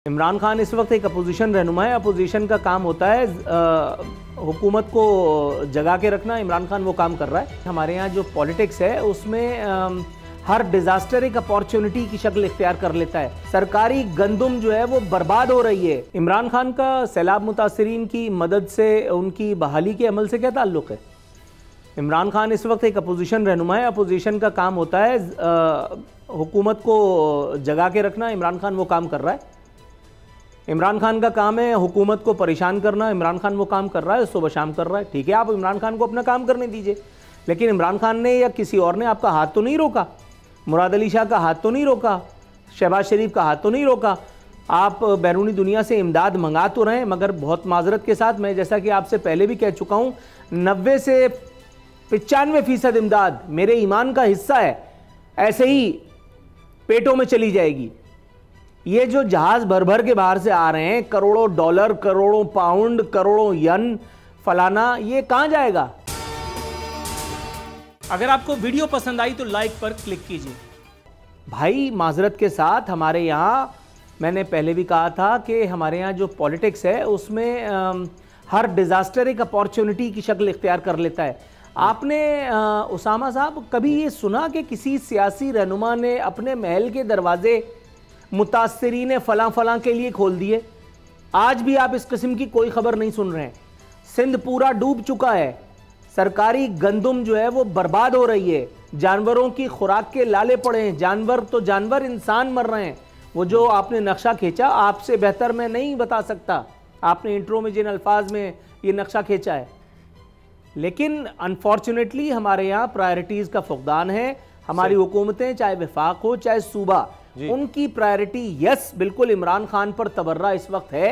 इमरान खान इस वक्त एक अपोजिशन रहनुमा है। अपोजिशन का काम होता है हुकूमत को जगा के रखना। इमरान खान वो काम कर रहा है। हमारे यहाँ जो पॉलिटिक्स है उसमें हर डिजास्टर एक अपॉर्चुनिटी की शक्ल इख्तियार कर लेता है। सरकारी गंदुम जो है वो बर्बाद हो रही है। इमरान खान का सैलाब मुतासरीन की मदद से उनकी बहाली के अमल से क्या ताल्लुक़ है? इमरान खान इस वक्त एक अपोजिशन रहनुमा है। अपोजिशन का काम होता है हुकूमत को जगा के रखना। इमरान खान वो काम कर रहा है। इमरान खान का काम है हुकूमत को परेशान करना। इमरान खान वो काम कर रहा है, सुबह शाम कर रहा है। ठीक है, आप इमरान खान को अपना काम करने दीजिए, लेकिन इमरान खान ने या किसी और ने आपका हाथ तो नहीं रोका। मुराद अली शाह का हाथ तो नहीं रोका, शहबाज शरीफ का हाथ तो नहीं रोका। आप बैरूनी दुनिया से इमदाद मंगा तो रहे हैं, मगर बहुत माजरत के साथ मैं जैसा कि आपसे पहले भी कह चुका हूँ, 90 से 95% इमदाद मेरे ईमान का हिस्सा है, ऐसे ही पेटों में चली जाएगी। ये जो जहाज भर भर के बाहर से आ रहे हैं, करोड़ों डॉलर, करोड़ों पाउंड, करोड़ों यन, फलाना, ये कहां जाएगा? अगर आपको वीडियो पसंद आई तो लाइक पर क्लिक कीजिए। भाई माजरत के साथ, हमारे यहाँ, मैंने पहले भी कहा था कि हमारे यहाँ जो पॉलिटिक्स है उसमें हर डिजास्टर एक अपॉर्चुनिटी की शक्ल इख्तियार कर लेता है। आपने उसामा साहब कभी ये सुना कि किसी सियासी रहनुमा ने अपने महल के दरवाजे मुतासरीन फलां फलां के लिए खोल दिए? आज भी आप इस किस्म की कोई खबर नहीं सुन रहे हैं। सिंध पूरा डूब चुका है। सरकारी गंदुम जो है वो बर्बाद हो रही है। जानवरों की खुराक के लाले पड़े हैं। जानवर तो जानवर, इंसान मर रहे हैं। वो जो आपने नक्शा खींचा, आपसे बेहतर मैं नहीं बता सकता। आपने इंट्रो में जिन अल्फाज में ये नक्शा खींचा है, लेकिन अनफॉर्चुनेटली हमारे यहाँ प्रायोरिटीज का फुकदान है। हमारी हुकूमतें, चाहे वफाक हो चाहे सूबा, उनकी प्रायोरिटी यस बिल्कुल इमरान खान पर तबर्रा इस वक्त है।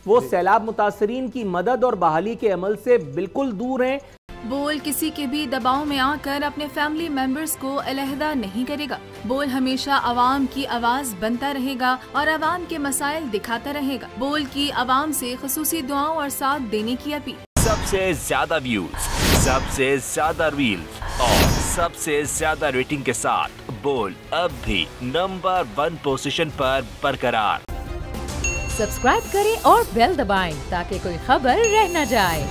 वो सैलाब मुतासरीन की मदद और बहाली के अमल से बिल्कुल दूर हैं। बोल किसी के भी दबाव में आकर अपने फैमिली मेंबर्स को अलहदा नहीं करेगा। बोल हमेशा आवाम की आवाज बनता रहेगा और आवाम के मसाइल दिखाता रहेगा। बोल की आवाम से खुसूसी दुआओं और साथ देने की अपील। सबसे ज्यादा व्यूज, सबसे ज्यादा रील्स और सबसे ज्यादा रेटिंग के साथ बोल अब भी नंबर 1 पोजीशन पर बरकरार। सब्सक्राइब करें और बेल दबाएं ताकि कोई खबर रह न जाए।